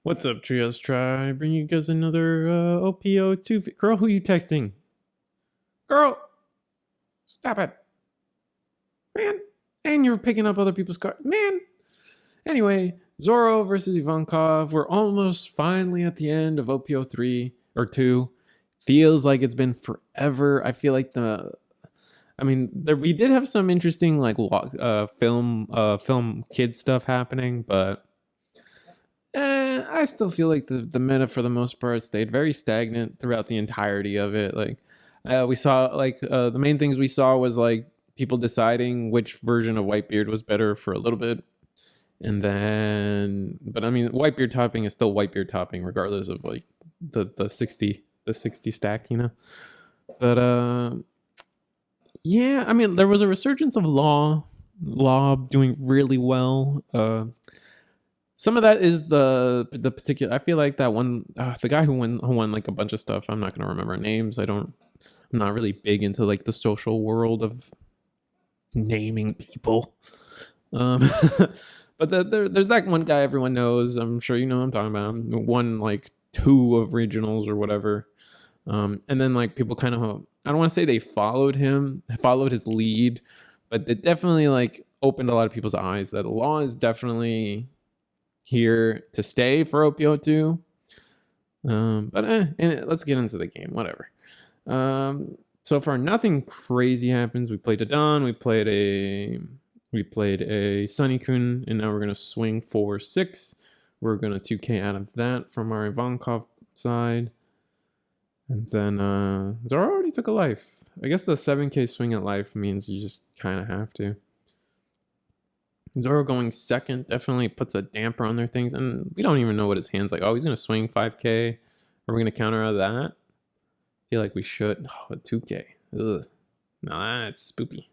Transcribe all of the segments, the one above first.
What's up, Trios? Try bring you guys another OP02. Girl, who you texting? Girl, stop it, man. And you're picking up other people's cards, man. Anyway, Zoro versus Ivankov. We're almost finally at the end of OP03 or 2. Feels like it's been forever. I feel like we did have some interesting like film kid stuff happening, but I still feel like the meta for the most part stayed very stagnant throughout the entirety of it. Like we saw the main things we saw was like people deciding which version of Whitebeard was better for a little bit. And then but I mean Whitebeard topping is still Whitebeard topping regardless of like the 60 stack, you know. But yeah, I mean there was a resurgence of Law doing really well. Some of that is the particular. I feel like that one, the guy who won like a bunch of stuff. I'm not gonna remember names. I'm not really big into like the social world of naming people. But there's that one guy everyone knows. I'm sure you know what I'm talking about. Won like 2 of regionals or whatever. And then like people kind of, I don't want to say they followed his lead, but it definitely like opened a lot of people's eyes that the Law is definitely here to stay for OP02. Let's get into the game, whatever. So far nothing crazy happens. We played a Dawn, we played a Sunny-kun, and now we're gonna swing 4-6. We're gonna 2k out of that from our Ivankov side. And then Zoro already took a life. I guess the 7k swing at life means you just kind of have to. Zoro going second definitely puts a damper on their things, and we don't even know what his hand's like. Oh, he's gonna swing 5k. Are we gonna counter out of that? I feel like we should. Oh, a 2k. Ugh. No, that's spoopy.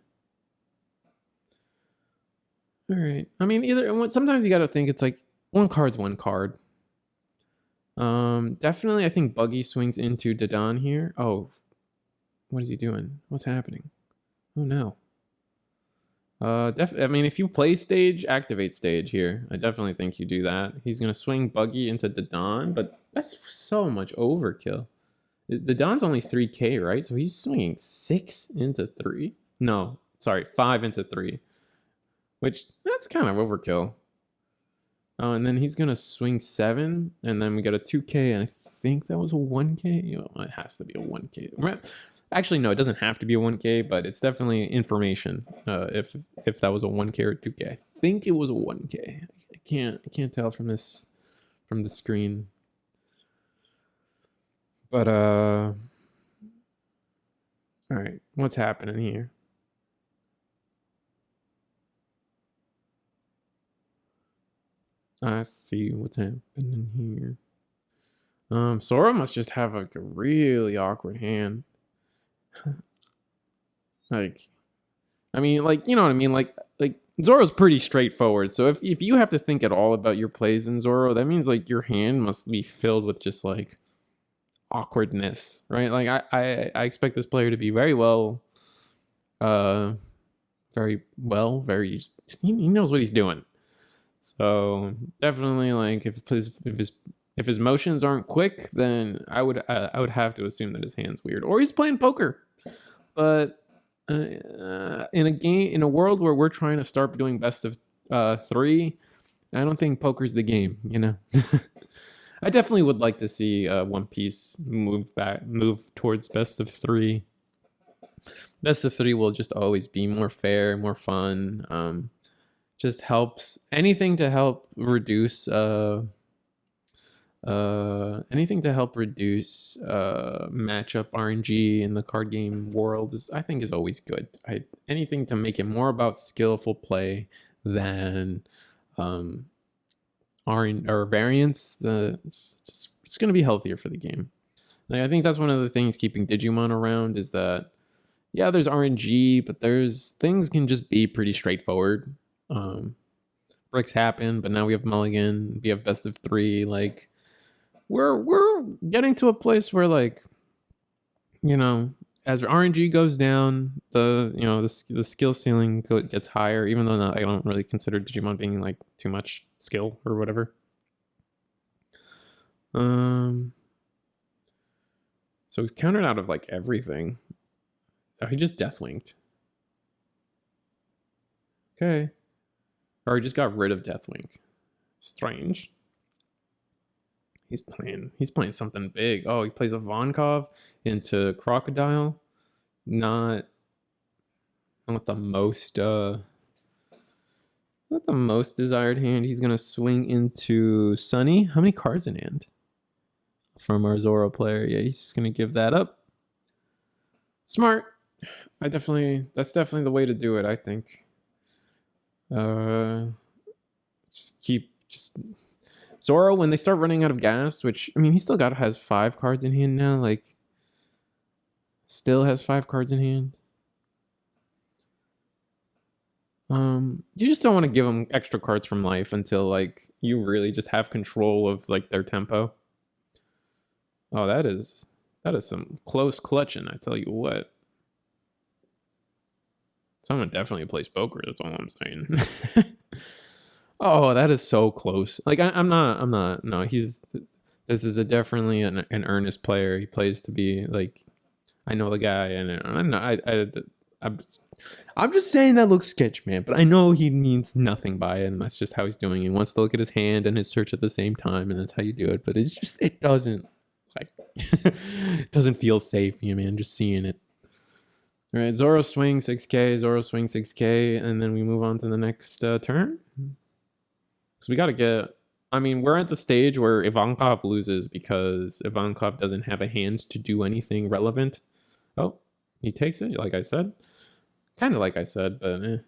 All right. I mean, sometimes you gotta think it's like one card's one card. Definitely, I think Buggy swings into Dadan here. Oh, what is he doing? What's happening? Oh no. I mean, if you play stage, activate stage here. I definitely think you do that. He's gonna swing Buggy into Dadan, but that's so much overkill. The Dawn's only 3k, right? So he's swinging 6 into 3. No, sorry, 5 into 3. Which, that's kind of overkill. Oh, and then he's gonna swing 7, and then we got a 2k, and I think that was a 1k. Oh, it has to be a 1k. Actually, no, it doesn't have to be a 1k, but it's definitely information. If that was a 1k or 2k, I think it was a 1k. I can't tell from the screen. But all right, what's happening here? I see what's happening here. Sora must just have like a really awkward hand. Like, I mean, like, you know what I mean? Like Zoro's pretty straightforward. So if you have to think at all about your plays in Zoro, that means like your hand must be filled with just like awkwardness, right? Like I expect this player to be very he knows what he's doing. So definitely, like if his motions aren't quick, then I would have to assume that his hand's weird, or he's playing poker. But in a world where we're trying to start doing best of 3, I don't think poker's the game, you know. I definitely would like to see One Piece move towards best of 3. Best of 3 will just always be more fair, more fun. Just helps anything to help reduce matchup RNG in the card game world I think is always good. Anything to make it more about skillful play than variance. It's going to be healthier for the game. Like, I think that's one of the things keeping Digimon around is that yeah, there's RNG, but things can just be pretty straightforward. Bricks happen, but now we have Mulligan, we have best of 3. Like we're getting to a place where, like, you know, as RNG goes down, the skill ceiling gets higher. Even though I don't really consider Digimon being like too much skill or whatever. So we've countered out of like everything. Oh, he just Deathwinked. Okay. Or he just got rid of Deathwink. Strange. He's playing something big. Oh, he plays Ivankov into Crocodile. Not the most desired hand. He's gonna swing into Sunny. How many cards in hand from our Zoro player? Yeah, he's just gonna give that up. Smart. That's definitely the way to do it, I think. Just Zoro, when they start running out of gas, which I mean he still has 5 cards in hand now, like still has 5 cards in hand. You just don't want to give them extra cards from life until like you really just have control of like their tempo. Oh, that is some close clutching, I tell you what. Someone definitely plays poker, that's all I'm saying. Oh, that is so close. Like I'm not. No, this is definitely an earnest player. He plays to be like, I know the guy, and I'm just saying that looks sketch, man. But I know he means nothing by it, and that's just how he's doing it. He wants to look at his hand and his search at the same time, and that's how you do it. But it doesn't like it doesn't feel safe, you man. Just seeing it. All right, Zoro swings 6K. Zoro swings 6K, and then we move on to the next turn. So we got to get. I mean, we're at the stage where Ivankov loses because Ivankov doesn't have a hand to do anything relevant. Oh, he takes it, like I said. Kind of like I said, but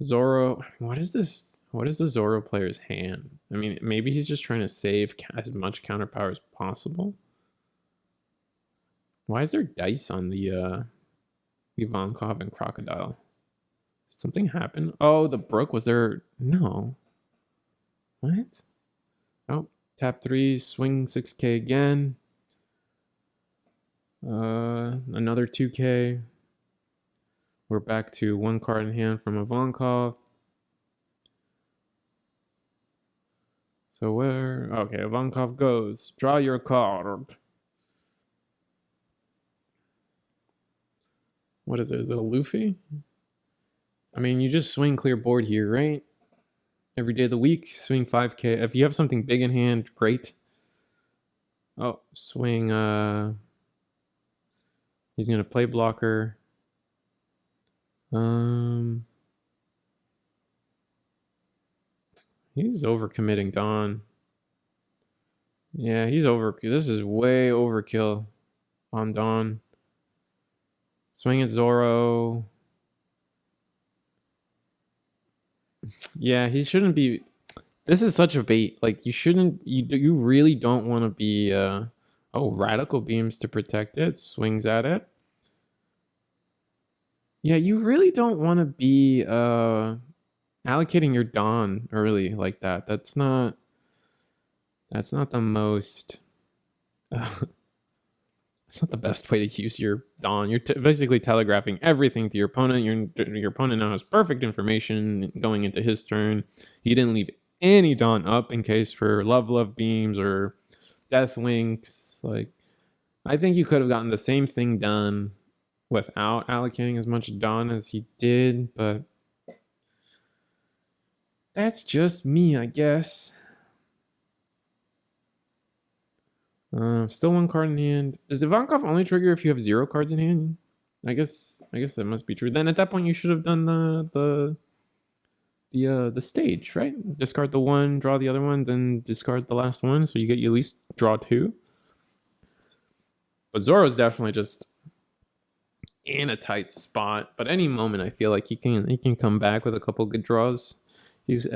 Zoro, what is this? What is the Zoro player's hand? I mean, maybe he's just trying to save as much counter power as possible. Why is there dice on the Ivankov and Crocodile? Did something happen? Oh, the Brook, was there? No. What? Oh, tap 3, swing 6K again. Another 2K. We're back to 1 card in hand from Ivankov. So where? Okay, Ivankov goes. Draw your card. What is it? Is it a Luffy? I mean, you just swing clear board here, right? Every day of the week, swing 5K. If you have something big in hand, great. Oh, swing. He's gonna play blocker. He's overcommitting Dawn. Yeah, he's over. This is way overkill on Dawn. Swing at Zoro. Yeah, he shouldn't be. This is such a bait. Like you shouldn't. You really don't want to be. Oh, radical beams to protect it. Swings at it. Yeah, you really don't want to be allocating your Dawn early like that. That's not the most. It's not the best way to use your Dawn. You're basically telegraphing everything to your opponent. Your opponent now has perfect information going into his turn. He didn't leave any Dawn up in case for love beams or death winks. Like, I think you could have gotten the same thing done without allocating as much Dawn as he did, but that's just me, I guess. Still 1 card in hand. Does Ivankov only trigger if you have 0 cards in hand? I guess that must be true. Then at that point you should have done the stage, right? Discard the 1, draw the other one, then discard the last one, so you at least draw 2. But Zoro's definitely just in a tight spot. But any moment, I feel like he can come back with a couple good draws. He's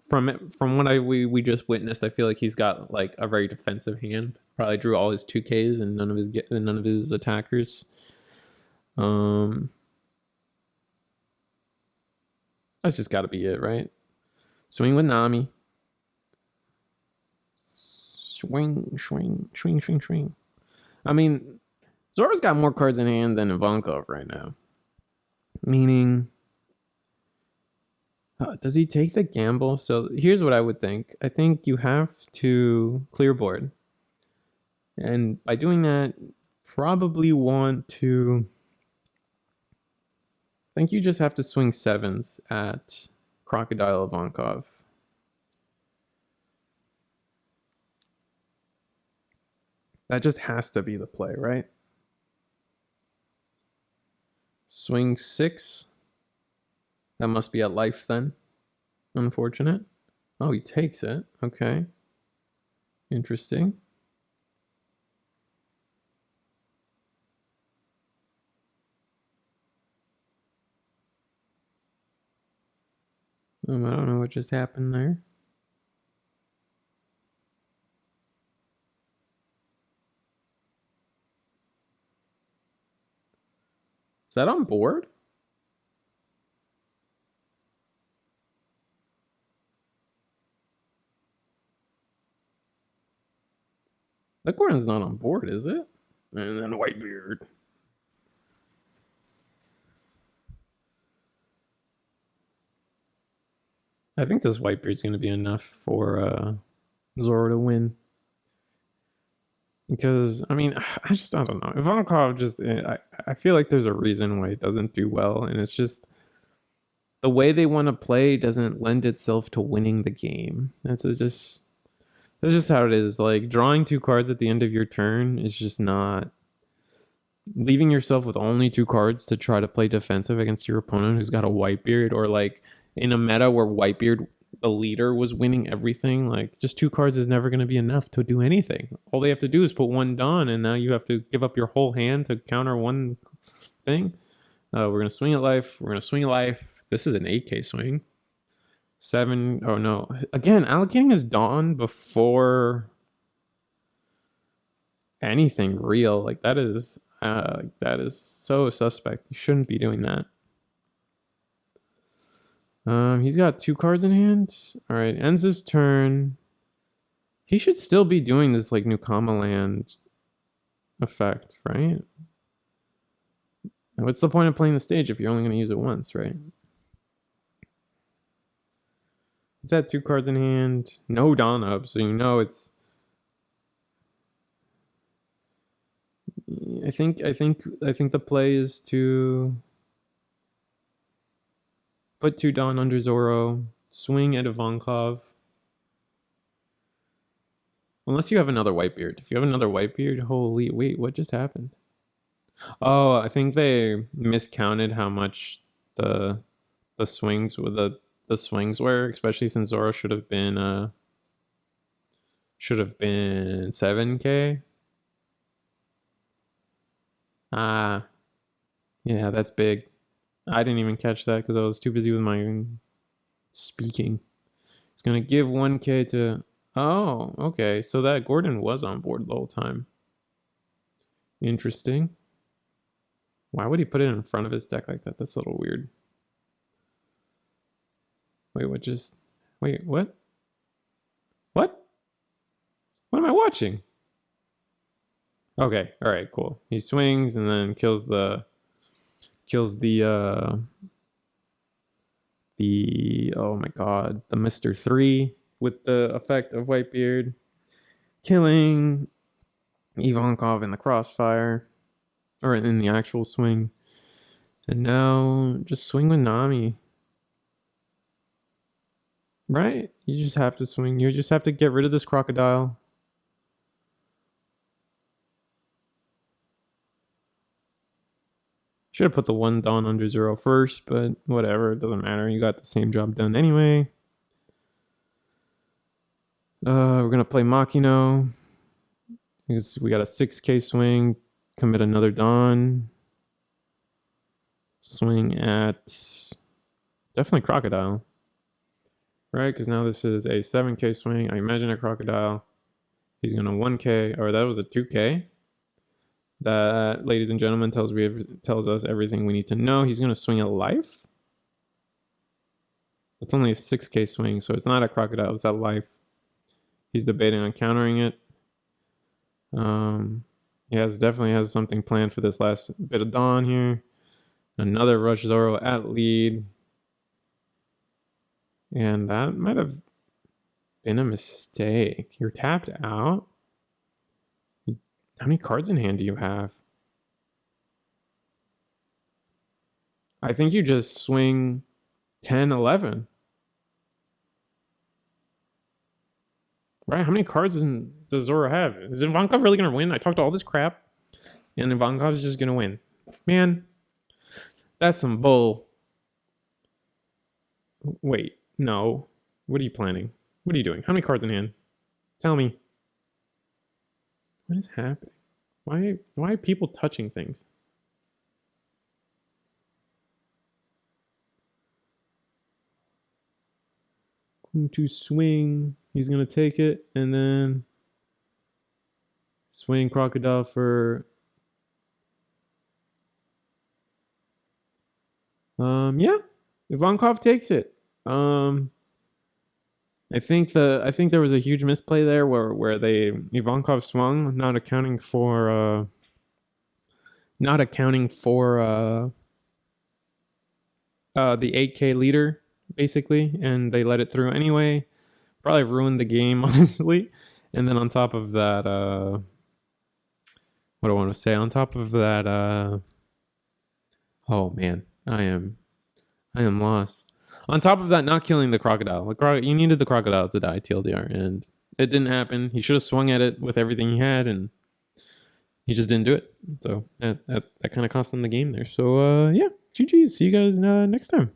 from what we just witnessed. I feel like he's got like a very defensive hand. Probably drew all his 2Ks and none of his attackers. That's just got to be it, right? Swing with Nami. Swing. I mean, Zoro's got more cards in hand than Ivankov right now. Meaning, Does he take the gamble? So here's what I would think. I think you have to clear board. And by doing that, probably want to... I think you just have to swing sevens at Crocodile Ivankov. That just has to be the play, right? Swing six. That must be at life then. Unfortunate. Oh, he takes it. Okay. Interesting. I don't know what just happened there. Is that on board? That Gordon's not on board, is it? And then Whitebeard. I think this Whitebeard's going to be enough for Zoro to win. Because, I mean, I don't know. Ivankov just, I feel like there's a reason why he doesn't do well. And it's just the way they want to play doesn't lend itself to winning the game. That's just how it is. Like, drawing 2 cards at the end of your turn is just not... Leaving yourself with only 2 cards to try to play defensive against your opponent who's got a Whitebeard, or like in a meta where Whitebeard, the leader, was winning everything, like just 2 cards is never going to be enough to do anything. All they have to do is put 1 Dawn, and now you have to give up your whole hand to counter 1 thing. We're going to swing at life. We're going to swing at life. This is an 8k swing. 7. Oh no. Again, allocating his Dawn before anything real. Like that is so suspect. You shouldn't be doing that. He's got 2 cards in hand. All right, ends his turn. He should still be doing this like Nukama land effect, right? And what's the point of playing the stage if you're only going to use it once, right? Is that 2 cards in hand? No Dawn up, so you know it's... I think the play is to put 2 Dawn under Zoro, swing at Ivankov. Unless you have another Whitebeard. If you have another Whitebeard, holy, wait, what just happened? Oh, I think they miscounted how much the swings with the swings were, especially since Zoro should have been 7k. Ah, yeah, that's big. I didn't even catch that because I was too busy with my speaking. It's gonna give 1k to... Oh, okay. So that Gordon was on board the whole time. Interesting. Why would he put it in front of his deck like that? That's a little weird. Wait, what just... Wait, what? What? What am I watching? Okay, alright, cool. He swings and then kills the oh my god, the Mr. 3 with the effect of Whitebeard, killing Ivankov in the crossfire, or in the actual swing. And now just swing with Nami. Right? You just have to swing. You just have to get rid of this crocodile. Should have put the 1 Dawn under Zoro first, but whatever, it doesn't matter. You got the same job done anyway. We're gonna play Makino. Because we got a 6k swing. Commit another Dawn. Swing at definitely Crocodile. Right, because now this is a 7k swing. I imagine a Crocodile. He's gonna 1k, or that was a 2k. That, ladies and gentlemen, tells us everything we need to know. He's gonna swing at life. It's only a 6k swing, so it's not a Crocodile, it's at life. He's debating on countering it. He definitely has something planned for this last bit of Dawn here. Another Rush Zoro at lead. And that might have been a mistake. You're tapped out. How many cards in hand do you have? I think you just swing 10, 11. Right? How many cards does Zoro have? Is Ivankov really going to win? I talked all this crap, and Ivankov's just going to win. Man, that's some bull. Wait, no. What are you planning? What are you doing? How many cards in hand? Tell me. What is happening? Why are people touching things? Going to swing. He's going to take it, and then swing crocodile for... yeah. Ivankov takes it. I think there was a huge misplay there where Ivankov swung, not accounting for the 8K leader, basically, and they let it through anyway. Probably ruined the game, honestly. And then on top of that, what do I want to say? On top of that, oh man, I am lost. On top of that, not killing the crocodile. You needed the crocodile to die, TLDR, and it didn't happen. He should have swung at it with everything he had, and he just didn't do it. So that kind of cost him the game there. So yeah, GG. See you guys next time.